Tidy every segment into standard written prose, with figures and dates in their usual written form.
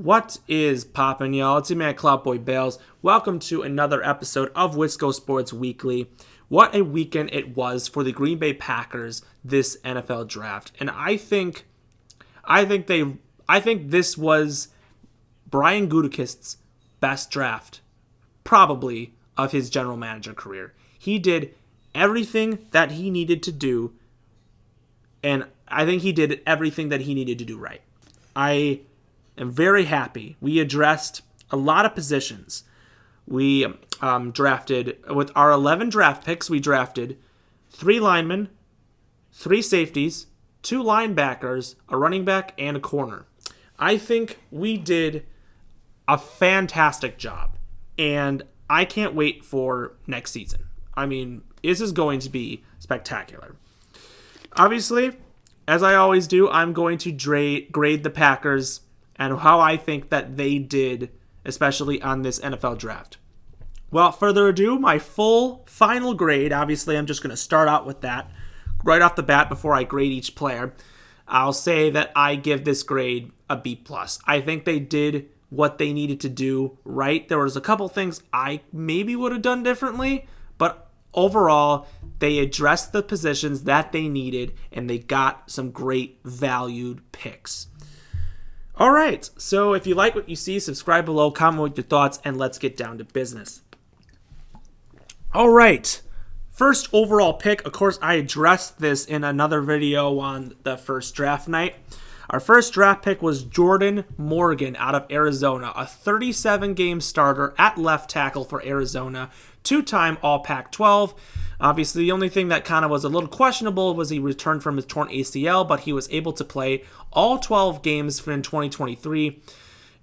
What is poppin', y'all? It's your man Cloudboy Bales. Welcome to another episode of Wisco Sports Weekly. What a weekend it was for the Green Bay Packers this NFL draft, and I think this was Brian Gutekunst's best draft, probably of his general manager career. He did everything that he needed to do, and I think he did everything that he needed to do right. I am very happy. We addressed a lot of positions. We drafted, with our 11 draft picks, we drafted 3 linemen, 3 safeties, 2 linebackers, a running back, and a corner. I think we did a fantastic job, and I can't wait for next season. I mean, this is going to be spectacular. Obviously, as I always do, I'm going to grade the Packers and how I think that they did, especially on this NFL draft. Without further ado, my final grade, obviously I'm just going to start out with that right off the bat before I grade each player. I'll say that I give this grade a B+. I think they did what they needed to do right. There was a couple things I maybe would have done differently, but overall, they addressed the positions that they needed, and they got some great valued picks. All right, so if you like what you see, subscribe below, comment with your thoughts, and let's get down to business. All right, first overall pick. Of course, I addressed this in another video on the first draft night. Our first draft pick was Jordan Morgan out of Arizona, a 37-game starter at left tackle for Arizona, 2-time All-Pac-12. Obviously, the only thing that kind of was a little questionable was he returned from his torn ACL, but he was able to play all 12 games in 2023.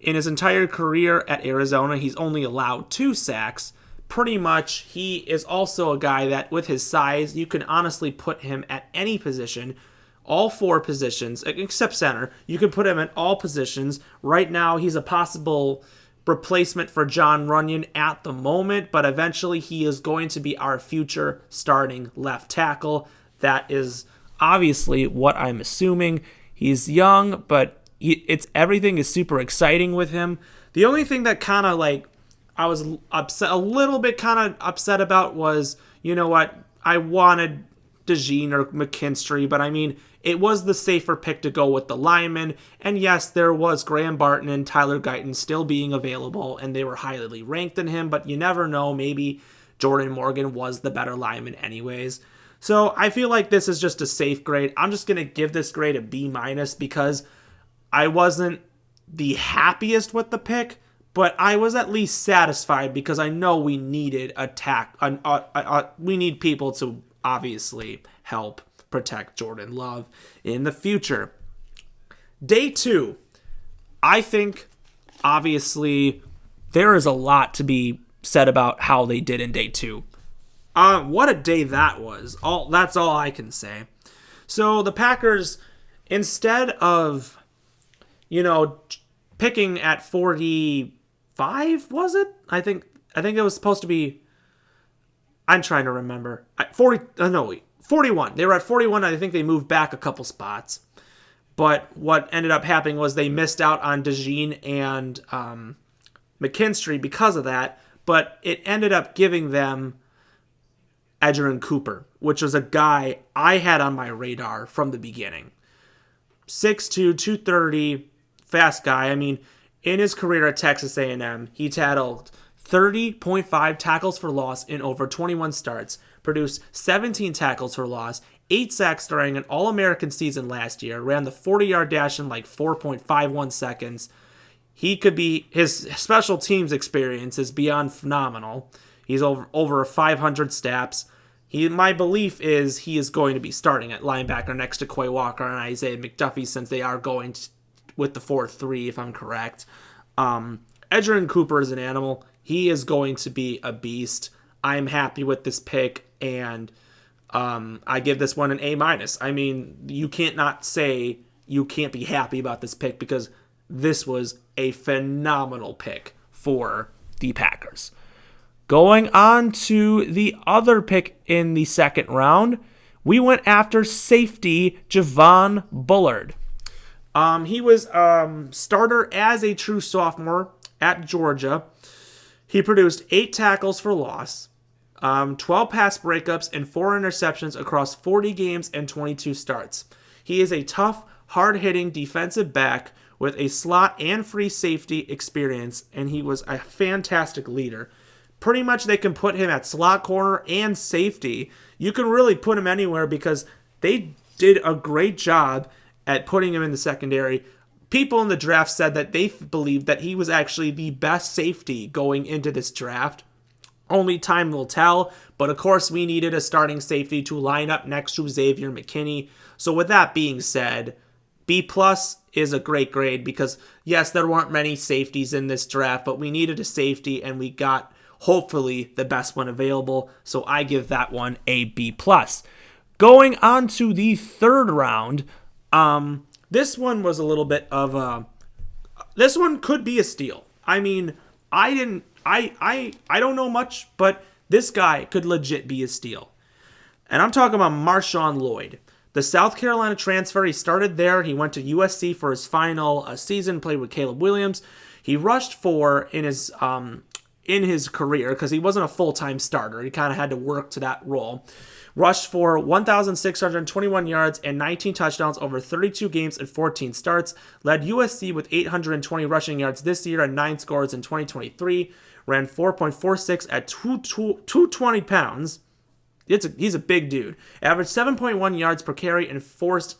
In his entire career at Arizona, he's only allowed 2 sacks. Pretty much, he is also a guy that, with his size, you can honestly put him at any position. All 4 positions, except center. You can put him at all positions. Right now, he's a possible replacement for Jon Runyan at the moment, but eventually he is going to be our future starting left tackle. That is obviously what I'm assuming. He's young, but everything is super exciting with him. The only thing that kind of I was a little bit upset about was, you know what, I wanted DeJean or McKinstry, but I mean, it was the safer pick to go with the lineman. And yes, there was Graham Barton and Tyler Guyton still being available, and they were highly ranked than him, but you never know. Maybe Jordan Morgan was the better lineman anyways. So I feel like this is just a safe grade. I'm just going to give this grade a B- because I wasn't the happiest with the pick, but I was at least satisfied because I know we needed we need people to obviously help protect Jordan Love in the future. Day 2, I think obviously there is a lot to be said about how they did in day 2. What a day that was. That's all I can say. So the Packers, instead of, picking at 45, was it? I think it was supposed to be, I'm trying to remember. 41. They were at 41. I think they moved back a couple spots. But what ended up happening was they missed out on DeJean and McKinstry because of that. But it ended up giving them Edgerrin Cooper, which was a guy I had on my radar from the beginning. 6'2", 230, fast guy. I mean, in his career at Texas A&M, he tackled 30.5 tackles for loss in over 21 starts, produced 17 tackles for loss, 8 sacks during an All-American season last year, ran the 40-yard dash in 4.51 seconds. His special teams experience is beyond phenomenal. He's over 500 snaps. My belief is he is going to be starting at linebacker next to Quay Walker and Isaiah McDuffie, since they are going with the 4-3, if I'm correct. Edgerrin Cooper is an animal. He is going to be a beast. I'm happy with this pick, and I give this one an A-. I mean, you can't not say you can't be happy about this pick, because this was a phenomenal pick for the Packers. Going on to the other pick in the second round, we went after safety Javon Bullard. He was starter as a true sophomore at Georgia. He produced 8 tackles for loss, 12 pass breakups, and 4 interceptions across 40 games and 22 starts. He is a tough, hard-hitting defensive back with a slot and free safety experience, and he was a fantastic leader. Pretty much they can put him at slot corner and safety. You can really put him anywhere because they did a great job at putting him in the secondary. People in the draft said that they believed that he was actually the best safety going into this draft. Only time will tell, but of course we needed a starting safety to line up next to Xavier McKinney. So with that being said, B plus is a great grade because yes, there weren't many safeties in this draft, but we needed a safety and we got hopefully the best one available. So I give that one a B plus. Going on to the third round, this one was a little bit of a. This one could be a steal. I mean, I don't know much, but this guy could legit be a steal. And I'm talking about Marshawn Lloyd. The South Carolina transfer, he started there. He went to USC for his final season, played with Caleb Williams. He rushed 4 in his career because he wasn't a full-time starter. He kind of had to work to that role. Rushed for 1,621 yards and 19 touchdowns over 32 games and 14 starts. Led USC with 820 rushing yards this year and 9 scores in 2023. Ran 4.46 at 220 pounds. He's a big dude. Averaged 7.1 yards per carry and forced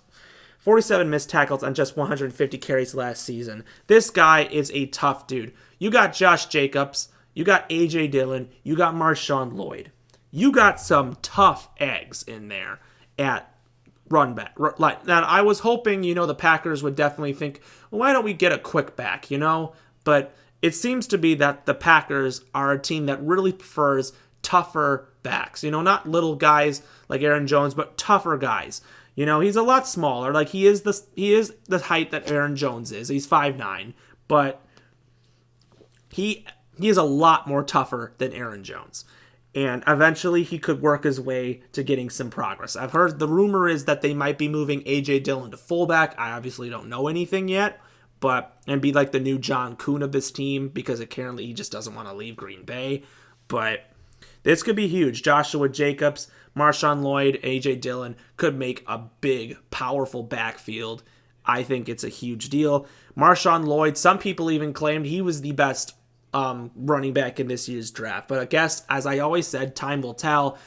47 missed tackles on just 150 carries last season. This guy is a tough dude. You got Josh Jacobs. You got A.J. Dillon. You got Marshawn Lloyd. You got some tough eggs in there at run back. Now, I was hoping, the Packers would definitely think, well, why don't we get a quick back, But it seems to be that the Packers are a team that really prefers tougher backs. Not little guys like Aaron Jones, but tougher guys. He's a lot smaller. Like he is the height that Aaron Jones is. He's 5'9", but he is a lot more tougher than Aaron Jones. And eventually he could work his way to getting some progress. I've heard the rumor is that they might be moving A.J. Dillon to fullback. I obviously don't know anything yet, and be like the new John Kuhn of this team because apparently he just doesn't want to leave Green Bay. But this could be huge. Joshua Jacobs, Marshawn Lloyd, A.J. Dillon could make a big, powerful backfield. I think it's a huge deal. Marshawn Lloyd, some people even claimed he was the best running back in this year's draft. But I guess, as I always said, time will tell.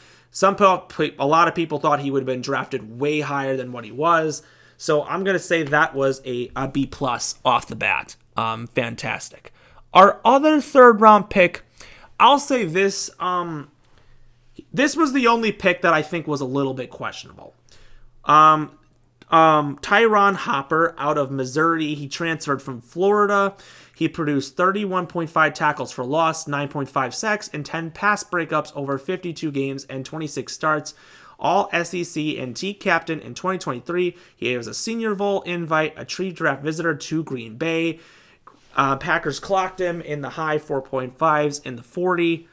A lot of people thought he would have been drafted way higher than what he was. So I'm going to say that was a B plus off the bat. Fantastic. Our other third round pick, I'll say this. This was the only pick that I think was a little bit questionable. Tyron Hopper out of Missouri. He transferred from Florida. He produced 31.5 tackles for loss, 9.5 sacks, and 10 pass breakups over 52 games and 26 starts. All SEC and T captain in 2023. He was a Senior Bowl invite, a tree draft visitor to Green Bay. Packers clocked him in the high 4.5s in the 40,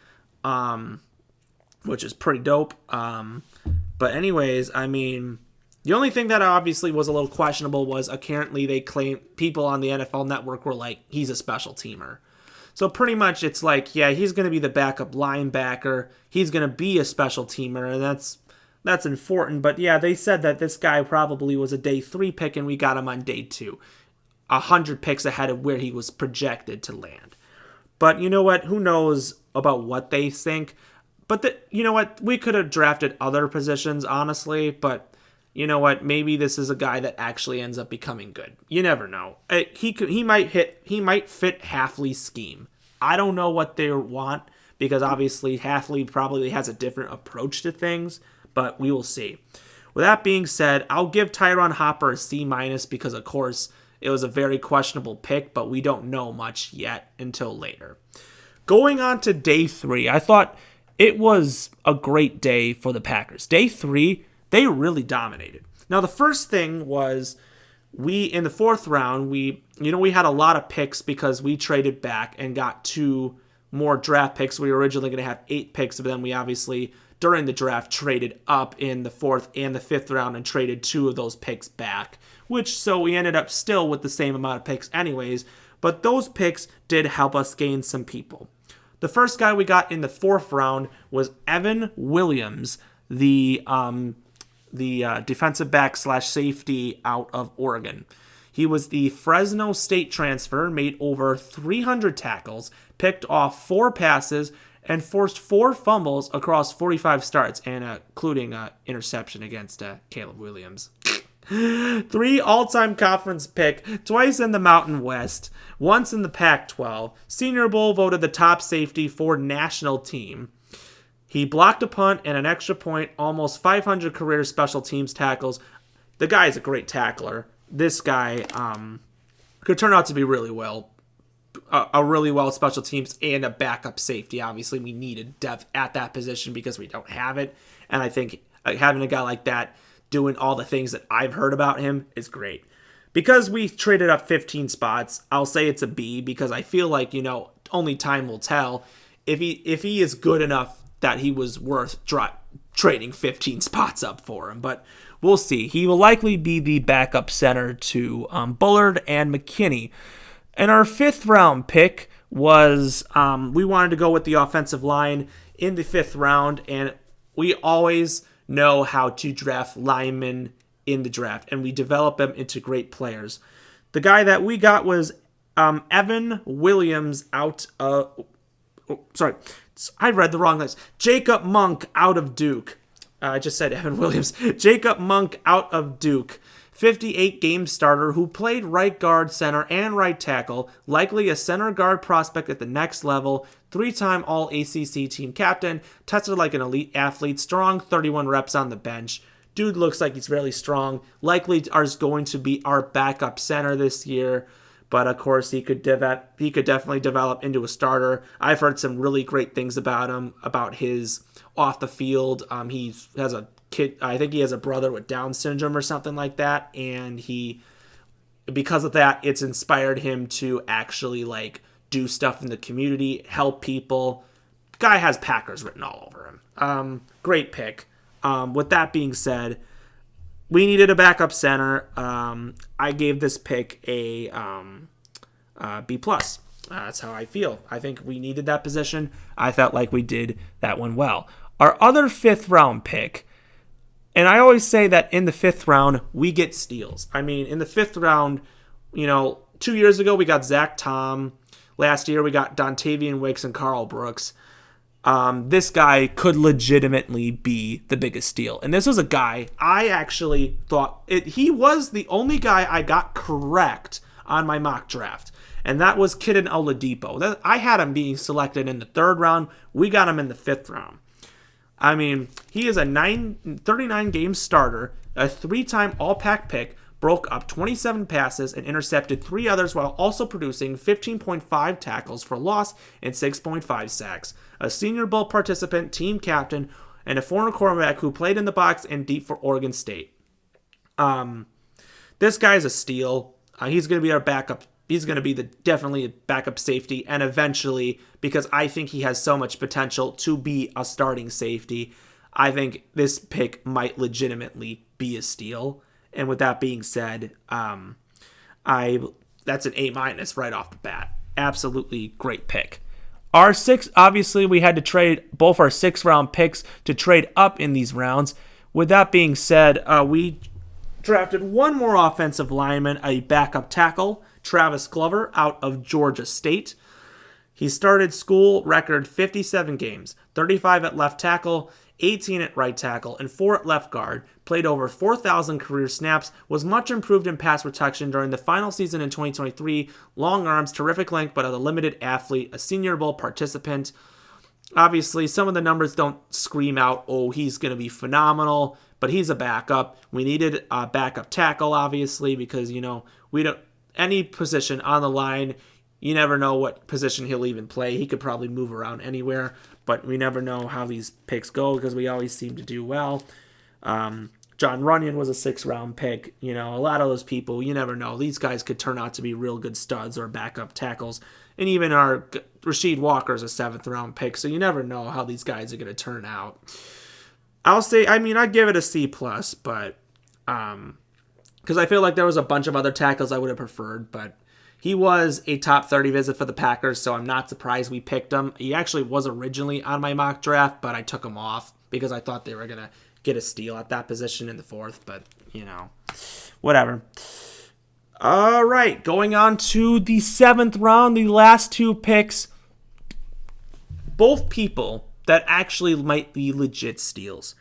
which is pretty dope. But anyways, the only thing that obviously was a little questionable was apparently they claim people on the NFL Network were like, he's a special teamer. So pretty much it's like, yeah, he's going to be the backup linebacker. He's going to be a special teamer, and that's important. But yeah, they said that this guy probably was a day 3 pick, and we got him on day 2. 100 picks ahead of where he was projected to land. But you know what? Who knows about what they think? But you know what? We could have drafted other positions, honestly, but you know what? Maybe this is a guy that actually ends up becoming good. You never know. He might fit Hafley's scheme. I don't know what they want because obviously Hafley probably has a different approach to things, but we will see. With that being said, I'll give Tyron Hopper a C- because of course it was a very questionable pick, but we don't know much yet until later. Going on to day 3, I thought it was a great day for the Packers. Day 3, they really dominated. Now, the first thing was in the 4th round, we had a lot of picks because we traded back and got 2 more draft picks. We were originally going to have 8 picks, but then we obviously, during the draft, traded up in the 4th and the 5th round and traded 2 of those picks back, so we ended up still with the same amount of picks anyways, but those picks did help us gain some people. The first guy we got in the 4th round was Evan Williams, the defensive back / safety out of Oregon. He was the Fresno State transfer, made over 300 tackles, picked off 4 passes, and forced 4 fumbles across 45 starts, and including an interception against Caleb Williams. 3 all-time conference pick, twice in the Mountain West, once in the Pac-12. Senior Bowl voted the top safety for national team. He blocked a punt and an extra point, almost 500 career special teams tackles. The guy is a great tackler. This guy could turn out to be really well special teams and a backup safety. Obviously, we needed depth at that position because we don't have it. And I think having a guy like that doing all the things that I've heard about him is great. Because we traded up 15 spots, I'll say it's a B because I feel like, only time will tell if he is good enough that he was worth trading 15 spots up for him. But we'll see. He will likely be the backup center to Bullard and McKinney. And our 5th round pick was, we wanted to go with the offensive line in the 5th round, and we always know how to draft linemen in the draft, and we develop them into great players. The guy that we got was Evan Williams I read the wrong list. Jacob Monk out of Duke. I just said Evan Williams. Jacob Monk out of Duke. 58 game starter who played right guard, center, and right tackle, likely a center guard prospect at the next level, 3-time All-ACC team captain, tested like an elite athlete, strong 31 reps on the bench. Dude looks like he's really strong, likely is going to be our backup center this year, but of course he could definitely develop into a starter. I've heard some really great things about him, about his off the field. He has a kid, I think he has a brother with Down syndrome or something like that, and because of that, it's inspired him to actually do stuff in the community, help people. Guy has Packers written all over him. Great pick. With that being said, we needed a backup center. I gave this pick a B+. That's how I feel. I think we needed that position. I felt like we did that one well. Our other 5th round pick, and I always say that in the 5th round, we get steals. I mean, in the 5th round, 2 years ago, we got Zach Tom. Last year, we got Dontavian Wicks and Carl Brooks. This guy could legitimately be the biggest steal. And this was a guy I actually thought he was the only guy I got correct on my mock draft. And that was Kidon Oladipo. I had him being selected in the 3rd round. We got him in the 5th round. I mean, he is a 39-game starter, a 3-time All-Pac pick, broke up 27 passes and intercepted 3 others while also producing 15.5 tackles for loss and 6.5 sacks. A Senior Bowl participant, team captain, and a former quarterback who played in the box and deep for Oregon State. This guy's a steal. He's going to be our backup. He's going to be definitely a backup safety, and eventually, because I think he has so much potential to be a starting safety, I think this pick might legitimately be a steal. And with that being said, that's an A- right off the bat. Absolutely great pick. Our 6, obviously, we had to trade both our 6th round picks to trade up in these rounds. With that being said, we drafted one more offensive lineman, a backup tackle, Travis Glover, out of Georgia State. He started school record 57 games, 35 at left tackle, 18 at right tackle, and 4 at left guard, played over 4,000 career snaps, was much improved in pass protection during the final season in 2023, long arms, terrific length, but a limited athlete, a Senior Bowl participant. Obviously, some of the numbers don't scream out, oh, he's going to be phenomenal, but he's a backup. We needed a backup tackle, obviously, because, we don't, any position on the line, you never know what position he'll even play. He could probably move around anywhere, but we never know how these picks go because we always seem to do well. John Runyon was a 6th round pick. A lot of those people, you never know. These guys could turn out to be real good studs or backup tackles And even our Rasheed Walker is a 7th round pick, so you never know how these guys are going to turn out. I'd give it a C+, but because I feel like there was a bunch of other tackles I would have preferred, but he was a top 30 visit for the Packers, so I'm not surprised we picked him. He actually was originally on my mock draft, but I took him off because I thought they were going to get a steal at that position in the 4th, but, whatever. All right, going on to the 7th round, the last 2 picks. Both people that actually might be legit steals.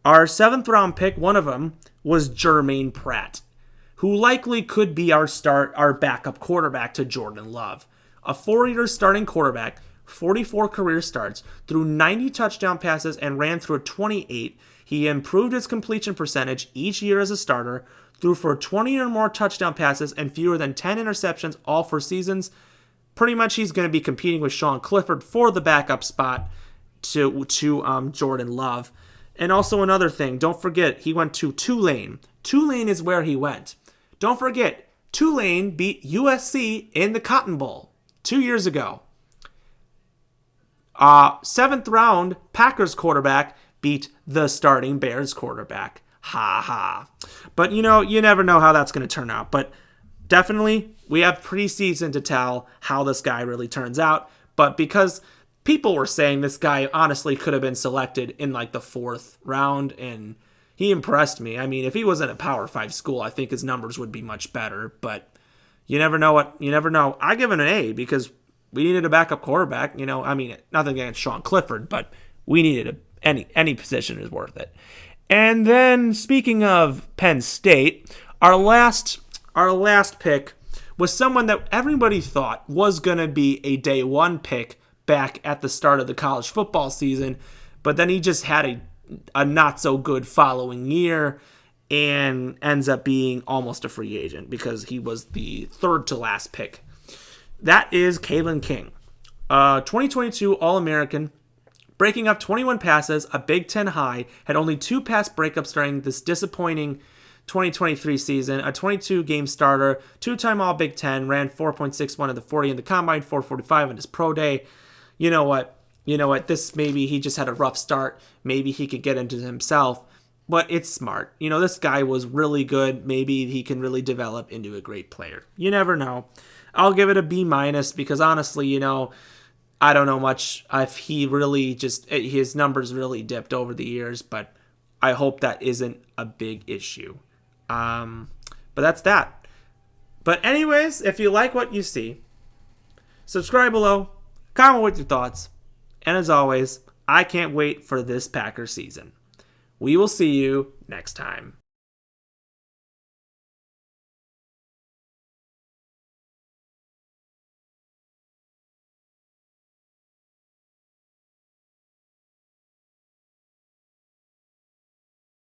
Our 7th round pick, one of them, was Jermaine Pratt, who likely could be our backup quarterback to Jordan Love. A 4-year starting quarterback, 44 career starts, threw 90 touchdown passes and ran through a 28. He improved his completion percentage each year as a starter, threw for 20 or more touchdown passes and fewer than 10 interceptions all 4 seasons. Pretty much he's going to be competing with Sean Clifford for the backup spot to Jordan Love. And also another thing, don't forget, he went to Tulane. Tulane is where he went. Don't forget, Tulane beat USC in the Cotton Bowl 2 years ago. 7th round, Packers quarterback beat the starting Bears quarterback. Ha ha. But, you never know how that's going to turn out. But definitely, we have preseason to tell how this guy really turns out. But because people were saying this guy honestly could have been selected in like the 4th round, and he impressed me. I mean, if he was in a Power 5 school, I think his numbers would be much better. But you never know you never know. I give it an A because we needed a backup quarterback. Nothing against Sean Clifford, but we needed any position is worth it. And then speaking of Penn State, our last pick was someone that everybody thought was going to be a day 1 pick back at the start of the college football season, but then he just had a not so good following year and ends up being almost a free agent because he was the 3rd to last pick. That is Kalen King, 2022 All-American, breaking up 21 passes, a Big Ten high, had only 2 pass breakups during this disappointing 2023 season, a 22-game starter, 2-time All-Big Ten, ran 4.61 in the 40 in the combine, 4.45 in his pro day. You know what? This maybe he just had a rough start. Maybe he could get into himself, but it's smart. This guy was really good. Maybe he can really develop into a great player. You never know. I'll give it a B- because honestly, I don't know much if he really his numbers really dipped over the years, but I hope that isn't a big issue. But that's that. But anyways, if you like what you see, subscribe below, comment with your thoughts, and as always, I can't wait for this Packers season. We will see you next time.